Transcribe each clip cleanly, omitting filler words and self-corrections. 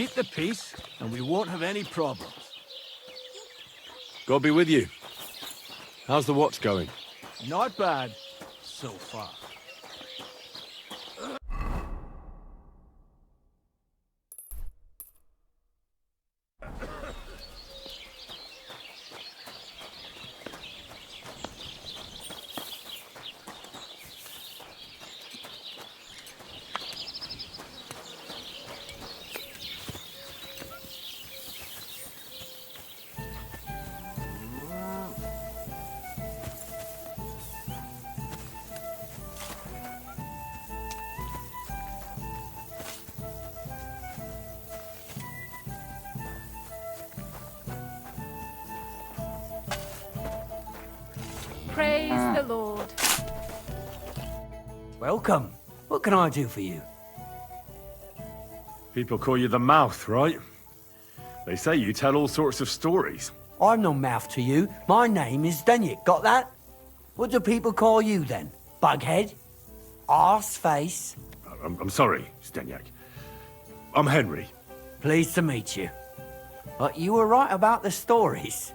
keep the peace, and we won't have any problems. God be with you. How's the watch going? Not bad, so far. Praise the Lord. Welcome. What can I do for you? People call you the mouth, right? They say you tell all sorts of stories. I'm no mouth to you. My name is Denyek. Got that? What do people call you then? Bughead? Arseface? I'm sorry, Stenyak. I'm Henry. Pleased to meet you. But you were right about the stories.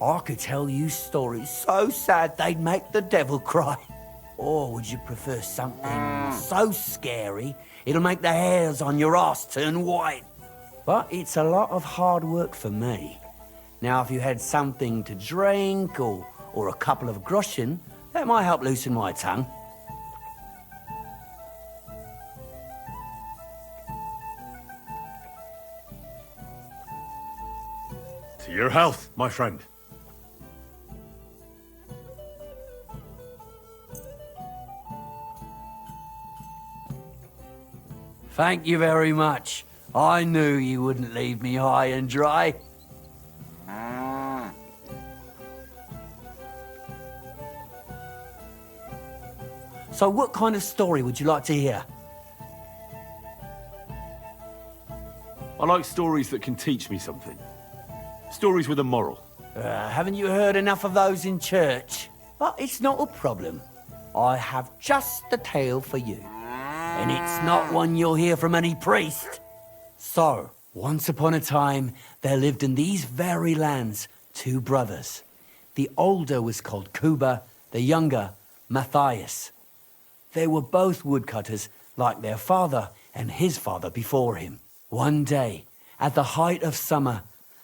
I could tell you stories so sad they'd make the devil cry. Or would you prefer something so scary it'll make the hairs on your ass turn white? But it's a lot of hard work for me. Now, if you had something to drink or a couple of groschen, that might help loosen my tongue. To your health, my friend. Thank you very much. I knew you wouldn't leave me high and dry. So what kind of story would you like to hear? I like stories that can teach me something. Stories with a moral. Haven't you heard enough of those in church? But it's not a problem. I have just the tale for you. And it's not one you'll hear from any priest. So, once upon a time, there lived in these very lands 2 brothers. The older was called Kuba, the younger, Matthias. They were both woodcutters, like their father and his father before him. One day, at the height of summer,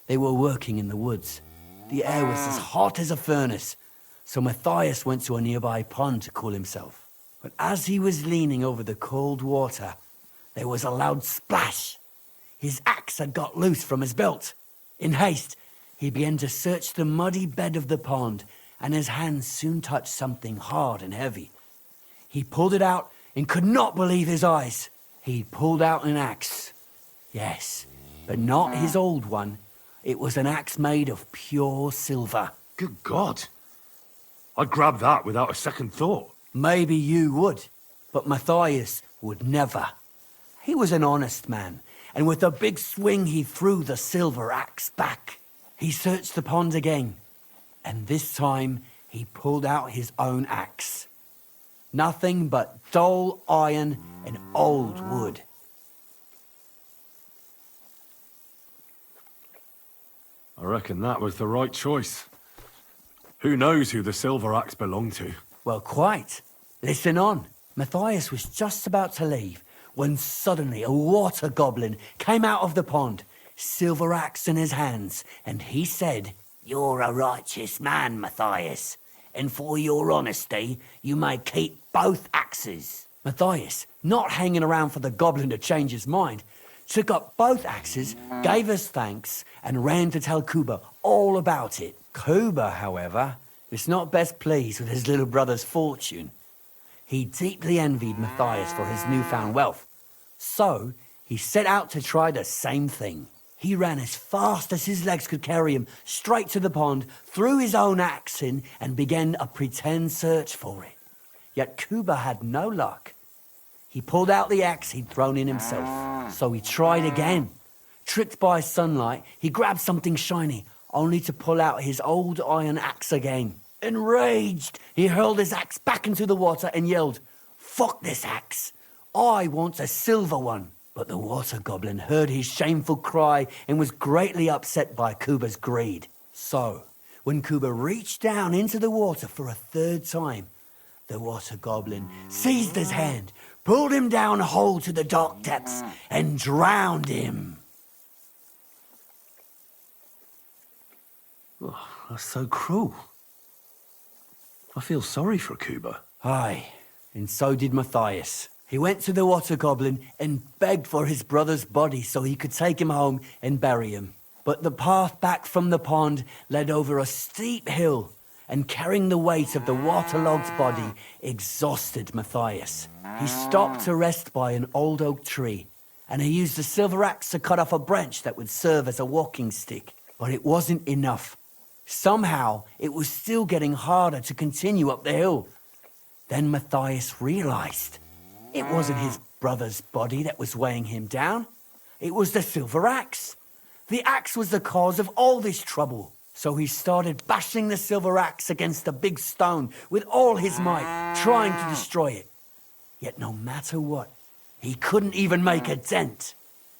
they were working in the woods. The air was as hot as a furnace, so Matthias went to a nearby pond to cool himself. But as he was leaning over the cold water, there was a loud splash. His axe had got loose from his belt. In haste, he began to search the muddy bed of the pond, and his hands soon touched something hard and heavy. He pulled it out and could not believe his eyes. He pulled out an axe. Yes, but not his old one. It was an axe made of pure silver. Good God. I'd grab that without a second thought. Maybe you would, but Matthias would never. He was an honest man, and with a big swing he threw the silver axe back. He searched the pond again, and this time he pulled out his own axe. Nothing but dull iron and old wood. I reckon that was the right choice. Who knows who the silver axe belonged to? Well, quite. Listen on. Matthias was just about to leave when suddenly a water goblin came out of the pond, silver axe in his hands, and he said, "You're a righteous man, Matthias, and for your honesty, you may keep both axes." Matthias, not hanging around for the goblin to change his mind, took up both axes, gave us thanks, and ran to tell Kuba all about it. Kuba, however, was not best pleased with his little brother's fortune. He deeply envied Matthias for his newfound wealth. So, he set out to try the same thing. He ran as fast as his legs could carry him straight to the pond, threw his own axe in, and began a pretend search for it. Yet Kuba had no luck. He pulled out the axe he'd thrown in himself, so he tried again. Tricked by sunlight, he grabbed something shiny, only to pull out his old iron axe again. Enraged, he hurled his axe back into the water and yelled, "Fuck this axe! I want a silver one!" But the water goblin heard his shameful cry and was greatly upset by Kuba's greed. So, when Kuba reached down into the water for a third time, the water goblin seized his hand, pulled him down whole to the dark depths, and drowned him. Oh, that's so cruel. I feel sorry for Kuba. Aye, and so did Matthias. He went to the water goblin and begged for his brother's body so he could take him home and bury him. But the path back from the pond led over a steep hill, and carrying the weight of the waterlogged body exhausted Matthias. He stopped to rest by an old oak tree, and he used a silver axe to cut off a branch that would serve as a walking stick. But it wasn't enough. Somehow, it was still getting harder to continue up the hill. Then Matthias realized it wasn't his brother's body that was weighing him down. It was the silver axe. The axe was the cause of all this trouble. So he started bashing the silver axe against the big stone with all his might, trying to destroy it. Yet no matter what, he couldn't even make a dent.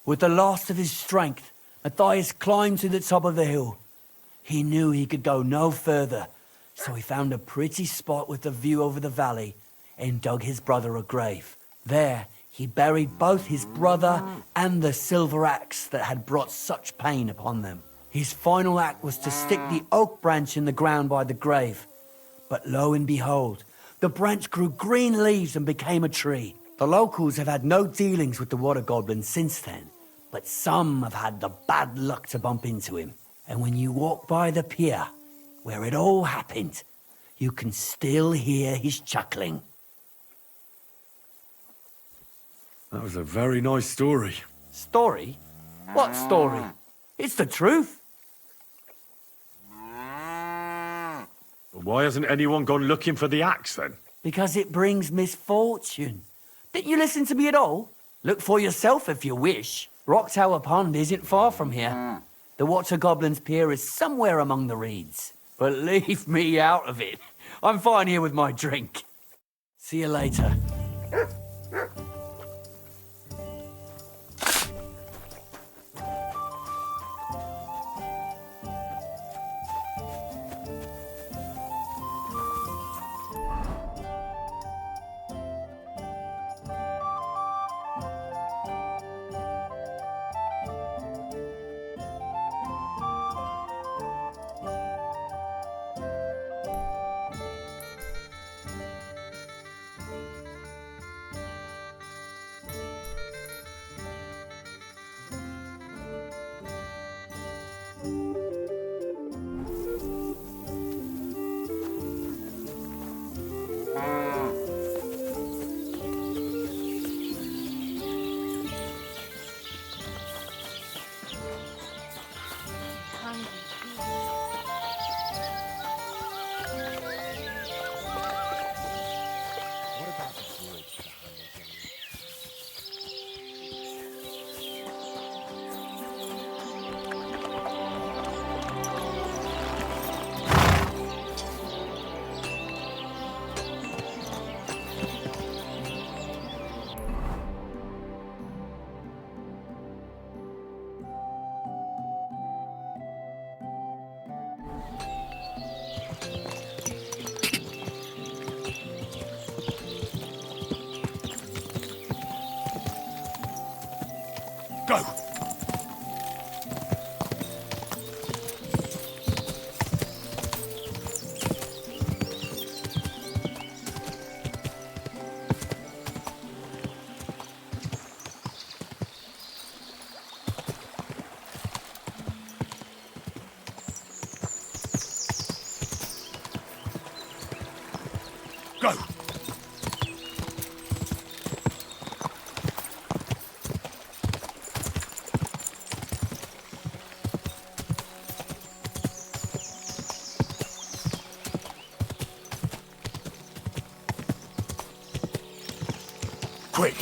With the last of his strength, Matthias climbed to the top of the hill. He knew he could go no further, so he found a pretty spot with a view over the valley and dug his brother a grave. There, he buried both his brother and the silver axe that had brought such pain upon them. His final act was to stick the oak branch in the ground by the grave. But lo and behold, the branch grew green leaves and became a tree. The locals have had no dealings with the water goblin since then, but some have had the bad luck to bump into him. And when you walk by the pier, where it all happened, you can still hear his chuckling. That was a very nice story. Story? What story? It's the truth. But why hasn't anyone gone looking for the axe then? Because it brings misfortune. Didn't you listen to me at all? Look for yourself if you wish. Rock Tower Pond isn't far from here. The Water Goblin's Pier is somewhere among the reeds. But leave me out of it. I'm fine here with my drink. See you later. Go! Go! Quick!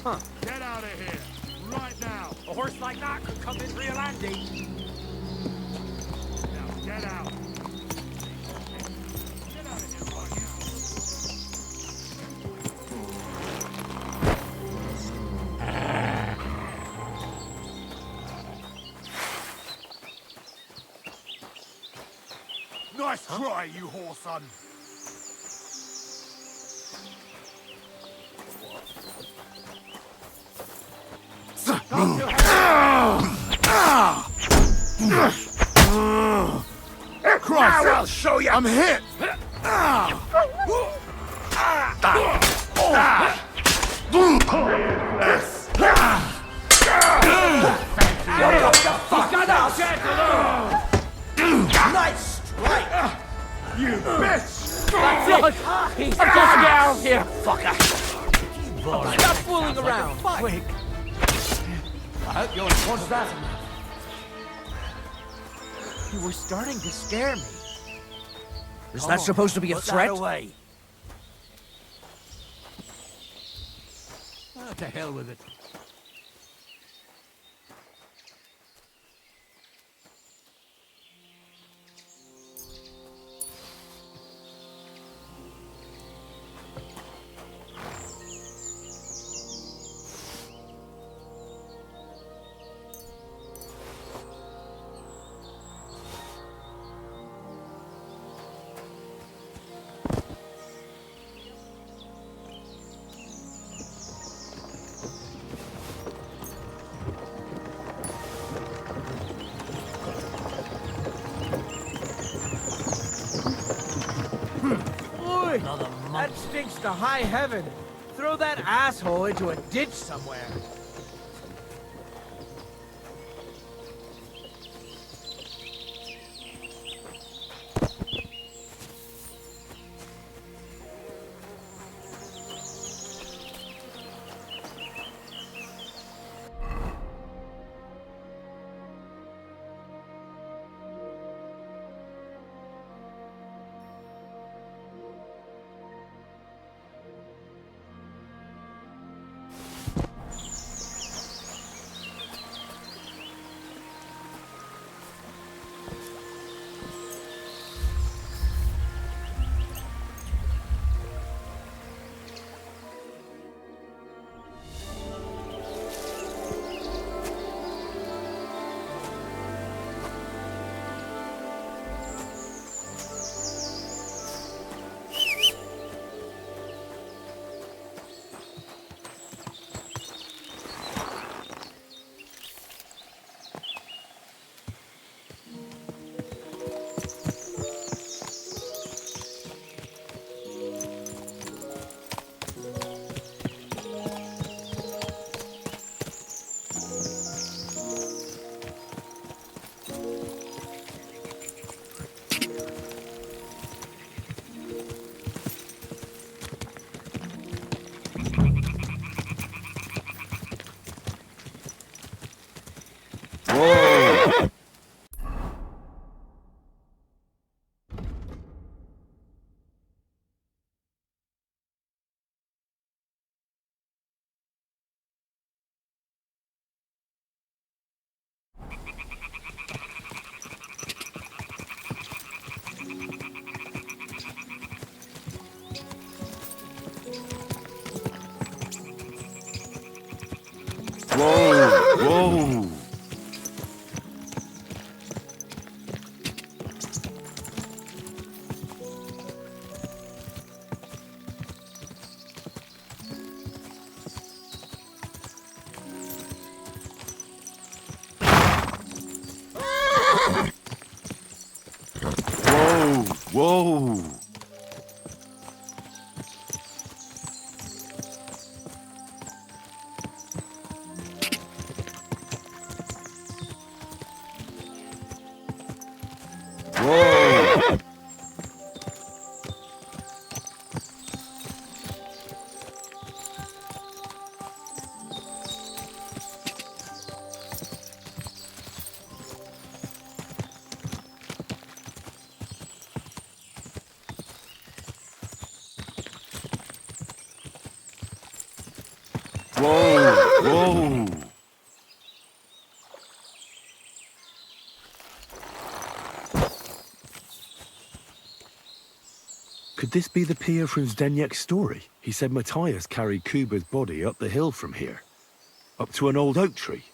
Get out of here, right now. A horse like that could come in real handy. Now get out. Get out of here, right now. Nice try, you whoreson. Christ! I'll show you. I'm hit. Nice strike! You bitch! I'm just down here, fucker. Stop fooling around! Quick! I hope your response to that. You were starting to scare me. Is Come that on, supposed to be a put threat? that away. Oh, to hell with it. Another That month. stinks to high heaven. Throw that asshole into a ditch somewhere. Whoa! Whoa! Whoa! Whoa! Could this be the pier from Zdeněk's story? He said Matthias carried Kuba's body up the hill from here, up to an old oak tree.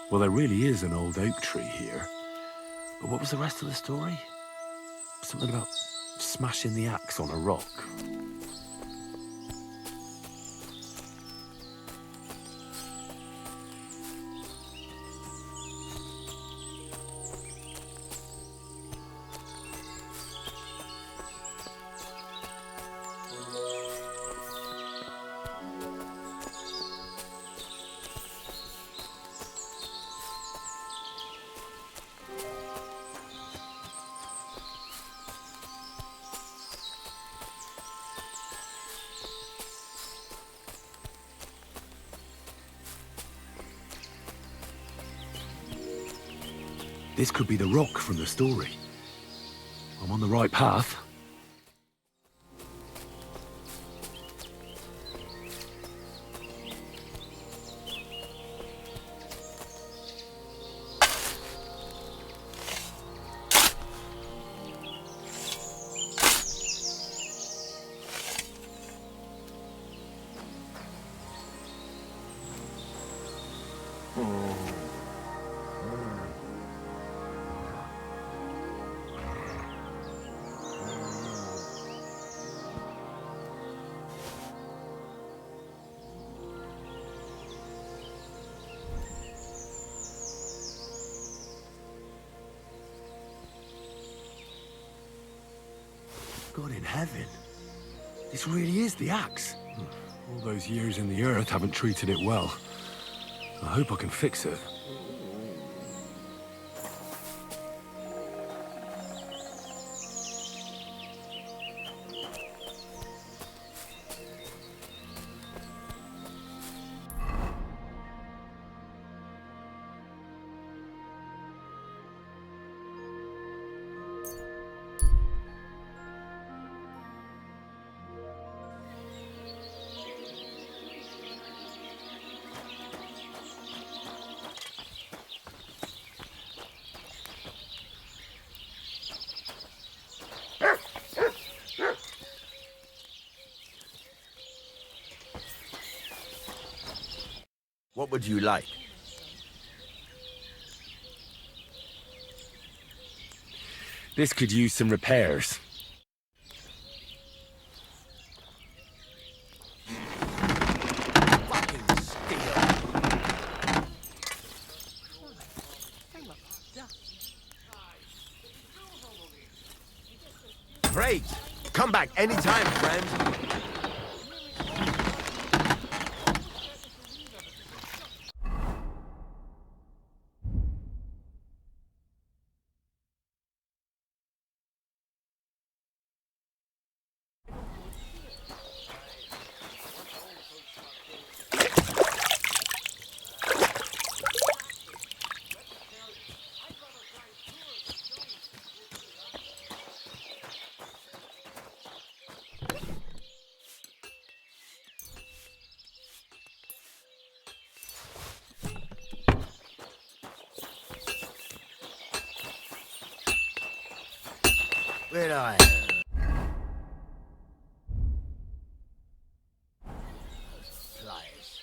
Well, there really is an old oak tree here. But what was the rest of the story? Something about smashing the axe on a rock. This could be the rock from the story. I'm on the right path. God in heaven. This really is the axe. All those years in the earth haven't treated it well. I hope I can fix it. What would you like? This could use some repairs. Fucking steel. Great! Come back anytime, friend. I... Pliers.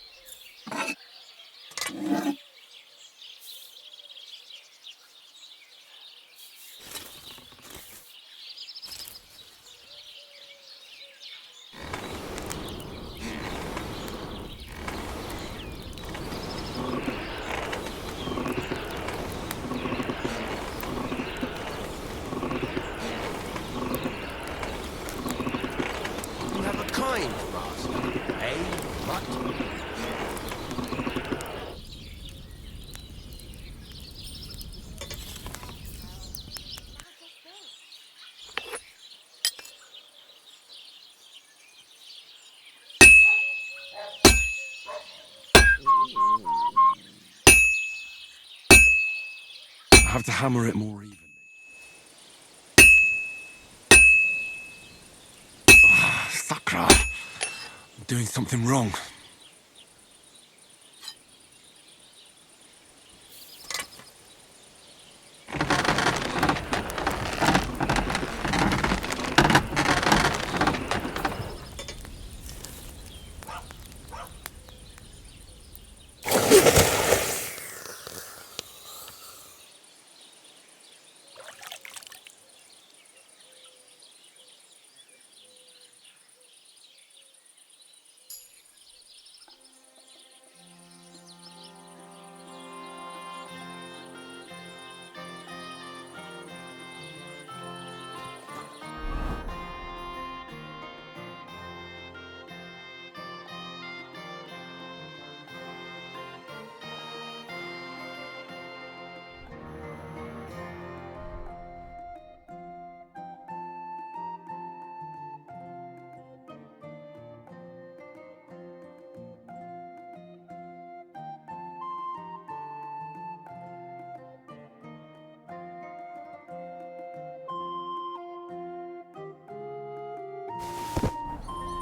You have a kind master, eh, mutt? I have to hammer it more evenly. Sakra! I'm doing something wrong.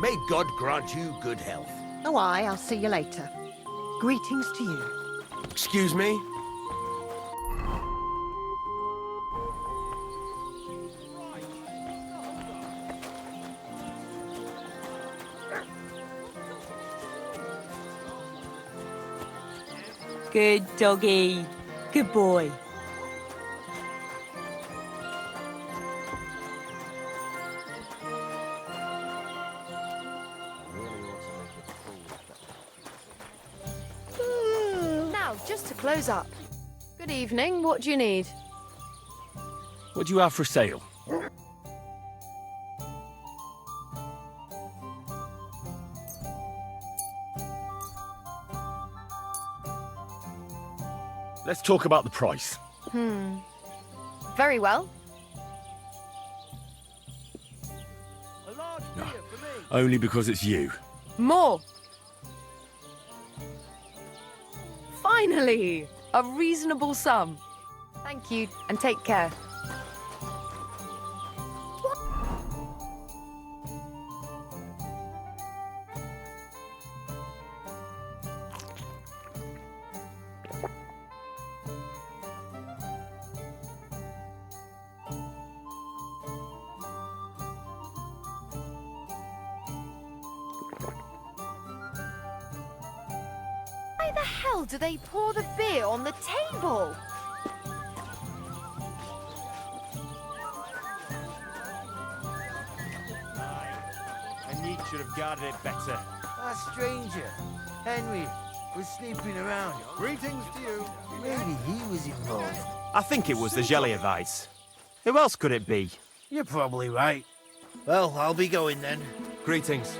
May God grant you good health. Oh, I'll see you later. Greetings to you. Excuse me? Good doggy. Good boy. Now, just to close up. Good evening, what do you need? What do you have for sale? Let's talk about the price. Very well. A large No. beer for me. Only because it's you. More! Finally! A reasonable sum. Thank you, and take care. Why the hell do they pour the beer on the table? And you should have guarded it better. A stranger, Henry, was snooping around. Greetings to you. Maybe he was involved. I think it was the Jelliavites. Who else could it be? You're probably right. Well, I'll be going then. Greetings.